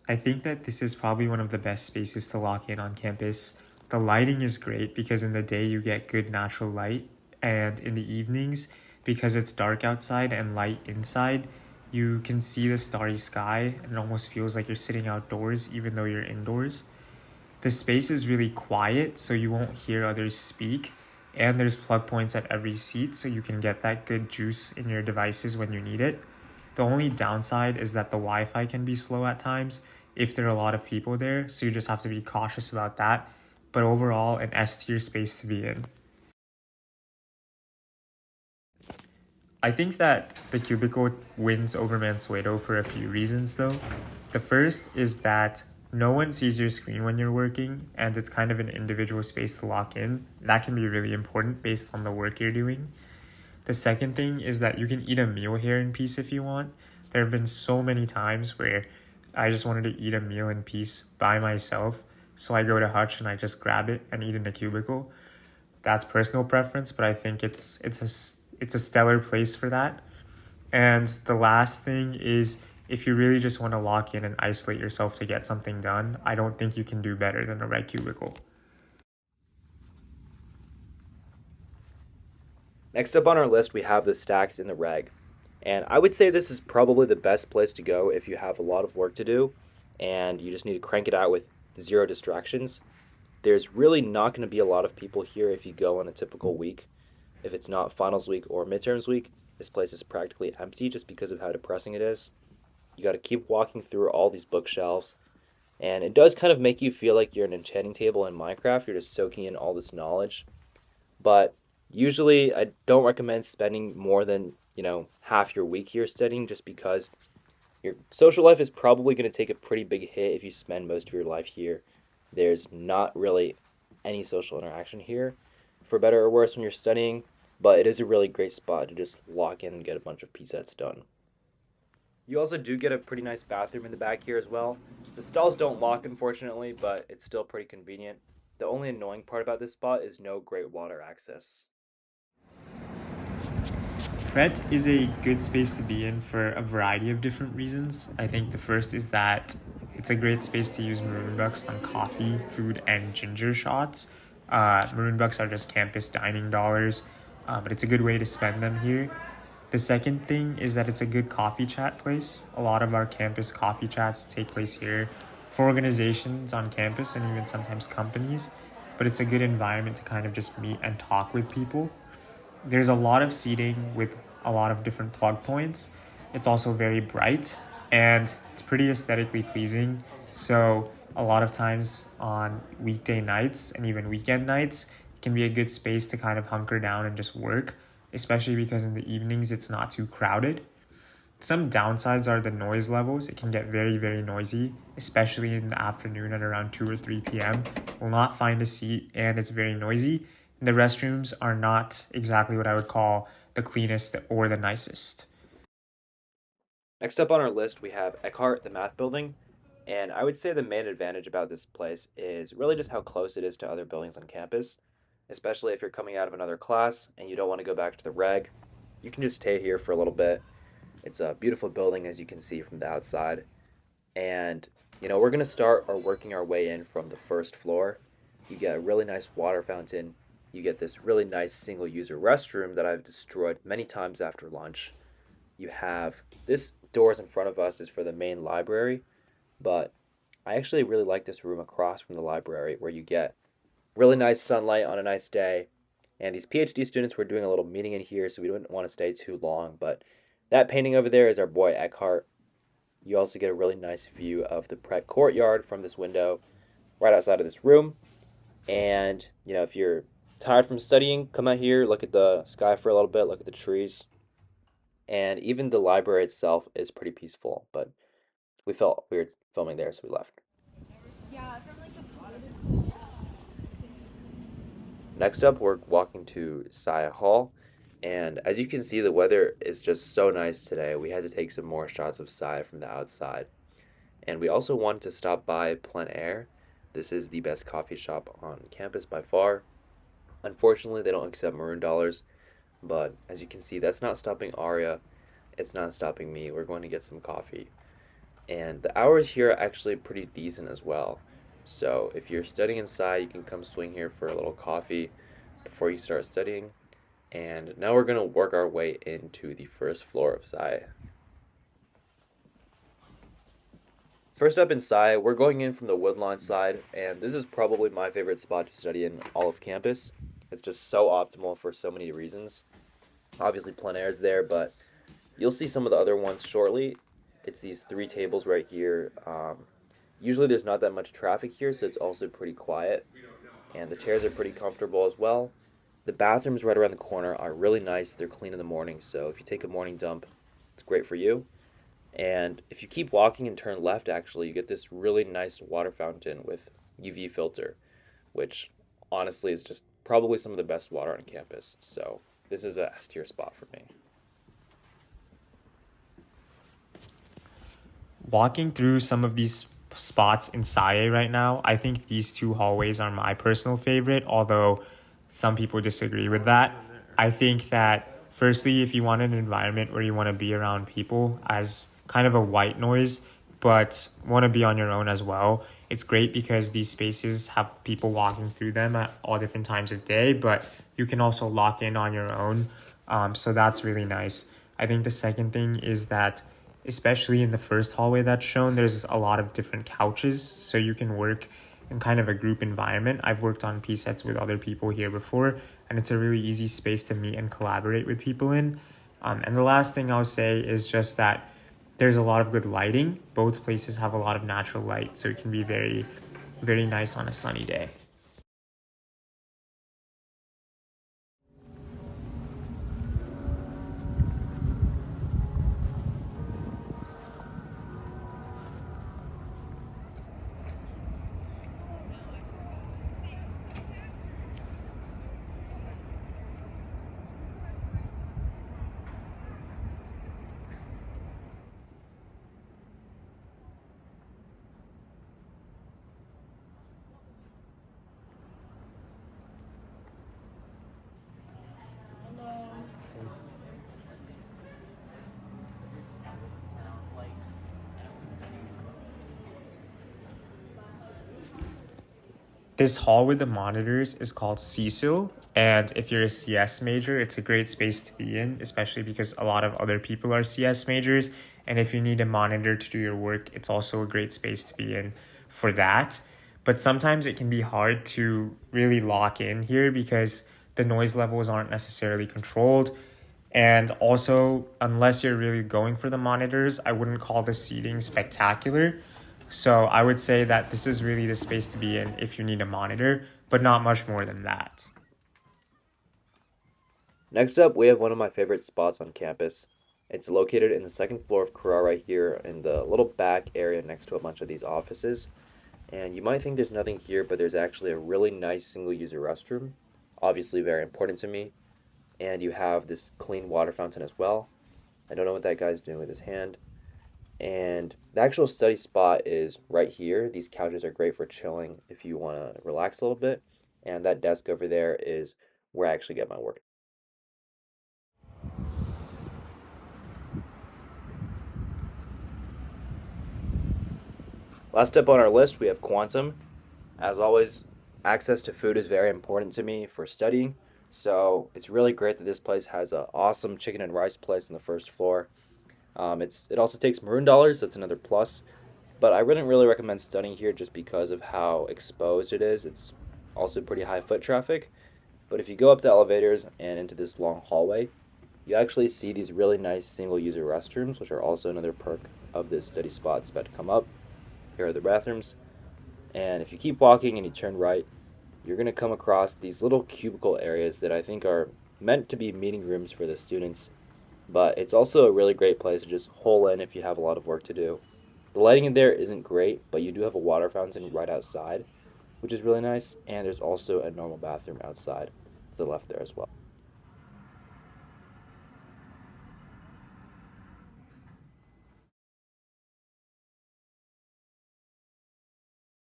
I think that this is probably one of the best spaces to lock in on campus. The lighting is great because in the day you get good natural light, and in the evenings, because it's dark outside and light inside, you can see the starry sky and it almost feels like you're sitting outdoors even though you're indoors. The space is really quiet, so you won't hear others speak, and there's plug points at every seat so you can get that good juice in your devices when you need it. The only downside is that the Wi Fi can be slow at times if there are a lot of people there, so you just have to be cautious about that. But overall, an S tier space to be in. I think that the cubicle wins over Mansueto for a few reasons though. The first is that no one sees your screen when you're working, and it's kind of an individual space to lock in. That can be really important based on the work you're doing. The second thing is that you can eat a meal here in peace if you want. There have been so many times where I just wanted to eat a meal in peace by myself. So I go to Hutch and I just grab it and eat in a cubicle. That's personal preference, but I think it's a stellar place for that. And the last thing is if you really just want to lock in and isolate yourself to get something done, I don't think you can do better than a red cubicle. Next up on our list, we have the stacks in the reg. And I would say this is probably the best place to go if you have a lot of work to do and you just need to crank it out with zero distractions. There's really not going to be a lot of people here if you go on a typical week. If it's not finals week or midterms week, this place is practically empty just because of how depressing it is. You got to keep walking through all these bookshelves, and it does kind of make you feel like you're an enchanting table in Minecraft. You're just soaking in all this knowledge. But usually, I don't recommend spending more than, half your week here studying just because your social life is probably going to take a pretty big hit if you spend most of your life here. There's not really any social interaction here, for better or worse, when you're studying, but it is a really great spot to just lock in and get a bunch of PSETs done. You also do get a pretty nice bathroom in the back here as well. The stalls don't lock, unfortunately, but it's still pretty convenient. The only annoying part about this spot is no great water access. Pret is a good space to be in for a variety of different reasons. I think the first is that it's a great space to use maroon bucks on coffee, food, and ginger shots. Maroon bucks are just campus dining dollars, but it's a good way to spend them here. The second thing is that it's a good coffee chat place. A lot of our campus coffee chats take place here for organizations on campus and even sometimes companies, but it's a good environment to kind of just meet and talk with people. There's a lot of seating with a lot of different plug points. It's also very bright and it's pretty aesthetically pleasing. So, a lot of times on weekday nights and even weekend nights, it can be a good space to kind of hunker down and just work, especially because in the evenings it's not too crowded. Some downsides are the noise levels. It can get very, very noisy, especially in the afternoon at around 2 or 3 p.m. Will not find a seat and it's very noisy. And the restrooms are not exactly what I would call the cleanest or the nicest. Next up on our list, we have Eckhart, the math building. And I would say the main advantage about this place is really just how close it is to other buildings on campus, especially if you're coming out of another class and you don't want to go back to the reg. You can just stay here for a little bit. It's a beautiful building, as you can see from the outside. And, we're going to start working our way in from the first floor. You get a really nice water fountain. You get this really nice single user restroom that I've destroyed many times after lunch. You have this doors in front of us is for the main library, but I actually really like this room across from the library where you get really nice sunlight on a nice day. And these PhD students were doing a little meeting in here, so we didn't want to stay too long. But that painting over there is our boy Eckhart. You also get a really nice view of the Pret courtyard from this window right outside of this room. And, if you're tired from studying, come out here, look at the sky for a little bit, look at the trees. And even the library itself is pretty peaceful, but we felt weird filming there, so we left. Next up, we're walking to Saieh Hall, and as you can see, the weather is just so nice today. We had to take some more shots of Saieh from the outside. And we also wanted to stop by Plein Air. This is the best coffee shop on campus by far. Unfortunately, they don't accept maroon dollars, but as you can see, that's not stopping Aria. It's not stopping me. We're going to get some coffee. And the hours here are actually pretty decent as well. So if you're studying inside, you can come swing here for a little coffee before you start studying. And now we're going to work our way into the first floor of Saieh. First up in Saieh, we're going in from the Woodlawn side, and this is probably my favorite spot to study in all of campus. It's just so optimal for so many reasons. Obviously, plein air is there, but you'll see some of the other ones shortly. It's these three tables right here. Usually, there's not that much traffic here, so it's also pretty quiet, and the chairs are pretty comfortable as well. The bathrooms right around the corner are really nice. They're clean in the morning, so if you take a morning dump, it's great for you. And if you keep walking and turn left, actually, you get this really nice water fountain with UV filter, which honestly is just probably some of the best water on campus. So this is a S tier spot for me. Walking through some of these spots in Saieh right now, I think these two hallways are my personal favorite, although some people disagree with that. I think that, firstly, if you want an environment where you want to be around people as kind of a white noise, but want to be on your own as well, it's great because these spaces have people walking through them at all different times of day, but you can also lock in on your own. So that's really nice. I think the second thing is that, especially in the first hallway that's shown, there's a lot of different couches, so you can work in kind of a group environment. I've worked on P sets with other people here before, and it's a really easy space to meet and collaborate with people in. And the last thing I'll say is just that there's a lot of good lighting. Both places have a lot of natural light, so it can be very, very nice on a sunny day. This hall with the monitors is called CSIL, and if you're a CS major, it's a great space to be in, especially because a lot of other people are CS majors. And if you need a monitor to do your work, it's also a great space to be in for that. But sometimes it can be hard to really lock in here because the noise levels aren't necessarily controlled. And also, unless you're really going for the monitors, I wouldn't call the seating spectacular. So I would say that this is really the space to be in if you need a monitor, but not much more than that. Next up, we have one of my favorite spots on campus. It's located in the second floor of Carrara right here in the little back area next to a bunch of these offices. And you might think there's nothing here, but there's actually a really nice single user restroom. Obviously, very important to me. And you have this clean water fountain as well. I don't know what that guy's doing with his hand. And the actual study spot is right here. These couches are great for chilling if you want to relax a little bit. And that desk over there is where I actually get my work. Last up on our list, we have quantum. As always, access to food is very important to me for studying. So it's really great that this place has an awesome chicken and rice place on the first floor. It also takes maroon dollars, so that's another plus. But I wouldn't really recommend studying here just because of how exposed it is. It's also pretty high foot traffic. But if you go up the elevators and into this long hallway, you actually see these really nice single user restrooms, which are also another perk of this study spot that's about to come up. Here are the bathrooms. And if you keep walking and you turn right, you're going to come across these little cubicle areas that I think are meant to be meeting rooms for the students. But it's also a really great place to just hole in if you have a lot of work to do. The lighting in there isn't great, but you do have a water fountain right outside, which is really nice. And there's also a normal bathroom outside to the left there as well.